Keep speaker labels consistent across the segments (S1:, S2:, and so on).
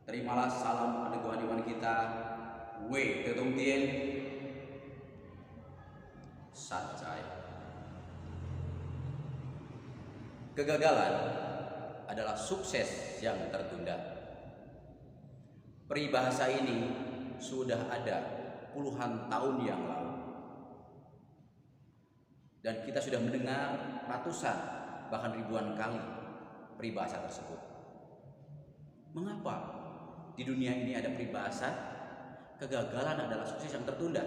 S1: Terimalah salam peneguhan iman kita. Wei Tetung Tien Satcai. Kegagalan adalah sukses yang tertunda. Peribahasa ini sudah ada puluhan tahun yang lalu. Dan kita sudah mendengar ratusan bahkan ribuan kali peribahasa tersebut. Mengapa di dunia ini ada peribahasa kegagalan adalah sukses yang tertunda?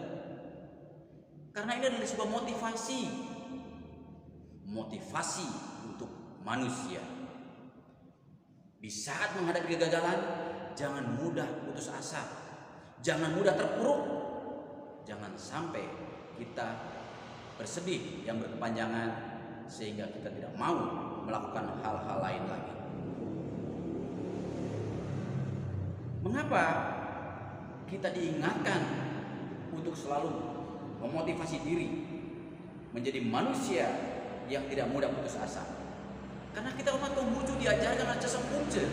S1: Karena ini adalah sebuah motivasi untuk manusia. Di saat menghadapi kegagalan, jangan mudah putus asa, jangan mudah terpuruk, jangan sampai kita bersedih yang berkepanjangan sehingga kita tidak mau melakukan hal-hal lain lagi. Mengapa kita diingatkan untuk selalu memotivasi diri menjadi manusia yang tidak mudah putus asa? Karena kita umat Konghucu diajarkan oleh Chaseng Kungce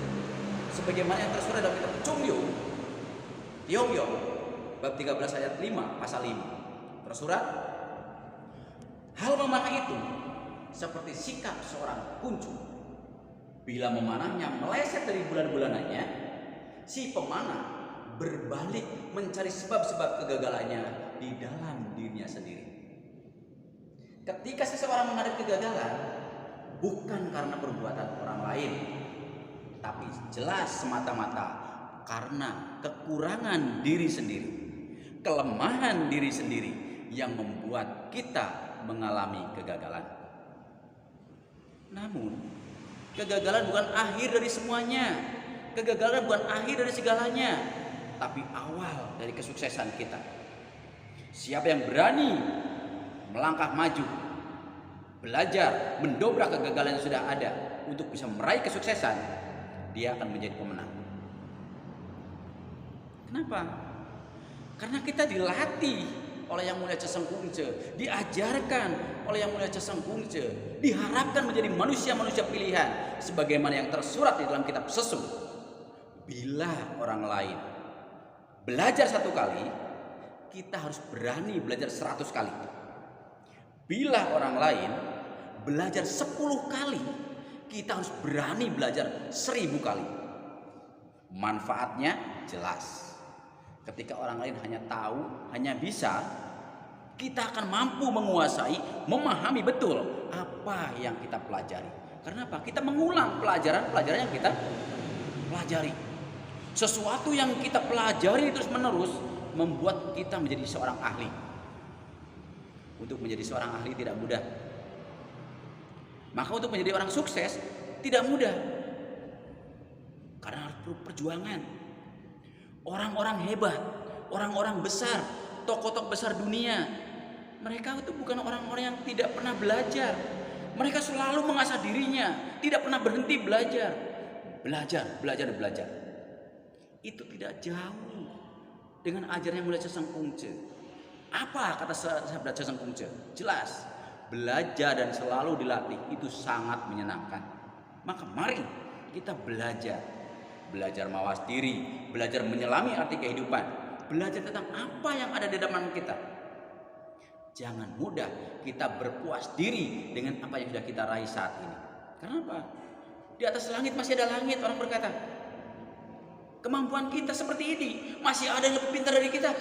S1: sebagaimana yang tersurat dalam kitab Chongyeo Tiongyo bab 13 ayat 5 pasal 5 tersurat, hal memanah itu seperti sikap seorang kuncu. Bila memanahnya meleset dari bulan-bulanannya, si pemanah berbalik mencari sebab-sebab kegagalannya di dalam dirinya sendiri. Ketika seseorang menghadapi kegagalan, bukan karena perbuatan orang lain, tapi jelas semata-mata karena kekurangan diri sendiri, kelemahan diri sendiri yang membuat kita mengalami kegagalan. Namun, kegagalan bukan akhir dari semuanya. Kegagalan bukan akhir dari segalanya, tapi awal dari kesuksesan kita. Siapa yang berani melangkah maju, belajar, mendobrak kegagalan yang sudah ada untuk bisa meraih kesuksesan, dia akan menjadi pemenang. Kenapa? Karena kita dilatih oleh Yang Mulia Chaseng Kungce, diajarkan oleh Yang Mulia Chaseng Kungce, diharapkan menjadi manusia-manusia pilihan sebagaimana yang tersurat di dalam kitab Sesu. Bila orang lain belajar 1 kali, kita harus berani belajar 100 kali. Bila orang lain belajar 10 kali, kita harus berani belajar 1000 kali. Manfaatnya jelas. Ketika orang lain hanya tahu, hanya bisa, kita akan mampu menguasai, memahami betul apa yang kita pelajari. Karena apa? Kita mengulang pelajaran yang kita pelajari. Sesuatu yang kita pelajari terus menerus membuat kita menjadi seorang ahli. Untuk menjadi seorang ahli tidak mudah. Maka untuk menjadi orang sukses tidak mudah. Karena harus perlu perjuangan. Orang-orang hebat, orang-orang besar, tokoh-tokoh besar dunia, mereka itu bukan orang-orang yang tidak pernah belajar. Mereka selalu mengasah dirinya, tidak pernah berhenti belajar. Belajar. Itu tidak jauh dengan ajaran Yang Mulia Chaseng Kungce. Apa kata sabda Chaseng Kungce? Jelas, belajar dan selalu dilatih itu sangat menyenangkan. Maka mari kita belajar mawas diri, belajar menyelami arti kehidupan, belajar tentang apa yang ada di dalam kita. Jangan mudah kita berpuas diri dengan apa yang sudah kita raih saat ini. Kenapa? Di atas langit masih ada langit, orang berkata. Kemampuan kita seperti ini, masih ada yang lebih pintar dari kita,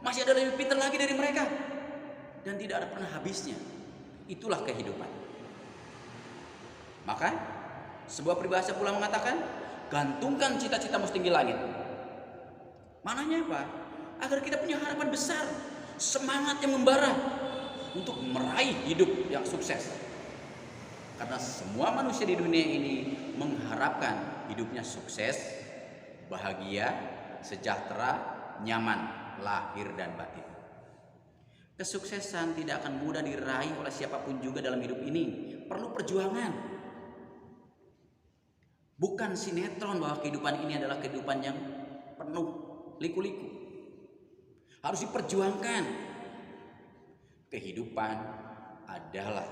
S1: masih ada yang lebih pintar lagi dari mereka, dan tidak ada pernah habisnya. Itulah kehidupan. Maka sebuah peribahasa pula mengatakan, gantungkan cita-citamu setinggi langit. Mananya apa? Agar kita punya harapan besar, semangat yang membara untuk meraih hidup yang sukses. Karena semua manusia di dunia ini mengharapkan hidupnya sukses, bahagia, sejahtera, nyaman, lahir dan batin. Kesuksesan tidak akan mudah diraih oleh siapapun juga dalam hidup ini. Perlu perjuangan. Bukan sinetron bahwa kehidupan ini adalah kehidupan yang penuh liku-liku. Harus diperjuangkan. Kehidupan adalah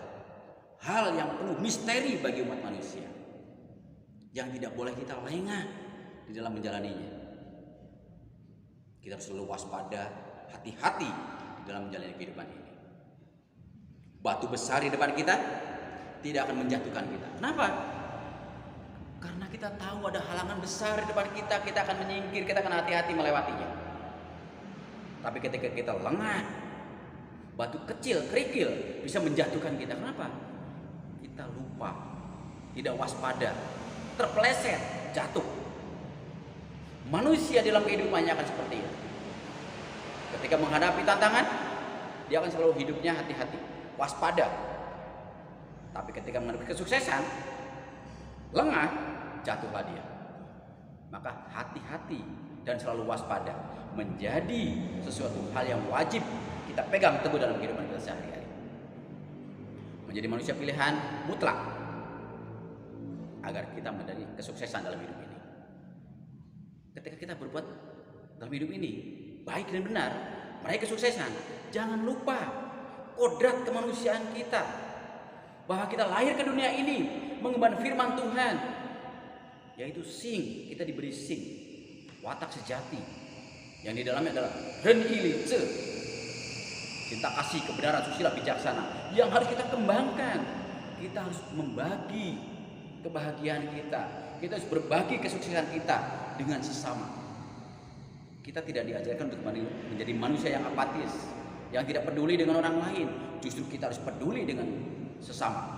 S1: hal yang penuh misteri bagi umat manusia, yang tidak boleh kita lengah, di dalam menjalaninya. Kita harus selalu waspada, hati-hati di dalam menjalani kehidupan ini. Batu besar di depan kita tidak akan menjatuhkan kita. Kenapa? Karena kita tahu ada halangan besar di depan kita, kita akan menyingkir, kita akan hati-hati melewatinya. Tapi ketika kita lengah, batu kecil, kerikil bisa menjatuhkan kita. Kenapa? Kita lupa, tidak waspada, terpeleset, jatuh. Manusia dalam kehidupannya akan seperti itu. Ketika menghadapi tantangan, dia akan selalu hidupnya hati-hati, waspada. Tapi ketika menghadapi kesuksesan, lengah, jatuhlah dia. Maka hati-hati dan selalu waspada menjadi sesuatu hal yang wajib kita pegang teguh dalam kehidupan kita sehari-hari. Menjadi manusia pilihan mutlak agar kita menjadi kesuksesan dalam hidup ini. Ketika kita berbuat dalam hidup ini baik dan benar, meraih kesuksesan, jangan lupa kodrat kemanusiaan kita, bahwa kita lahir ke dunia ini mengemban firman Tuhan, yaitu sing, kita diberi sing, watak sejati, yang di dalamnya adalah ren ili ce, cinta kasih, kebenaran, susila, bijaksana, yang harus kita kembangkan. Kita harus membagi kebahagiaan kita, kita harus berbagi kesuksesan kita dengan sesama. Kita tidak diajarkan untuk menjadi manusia yang apatis, yang tidak peduli dengan orang lain. Justru kita harus peduli dengan sesama.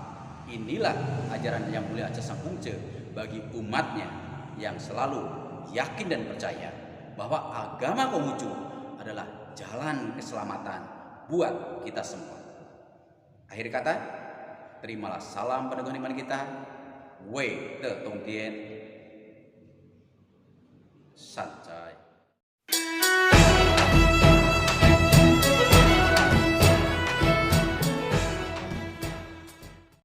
S1: Inilah ajaran yang mulia Aceh Sang Hungce bagi umatnya yang selalu yakin dan percaya bahwa agama Konghucu adalah jalan keselamatan buat kita semua. Akhir kata, terimalah salam peneguhan iman kita. Wei Te Tong Tien San Cai.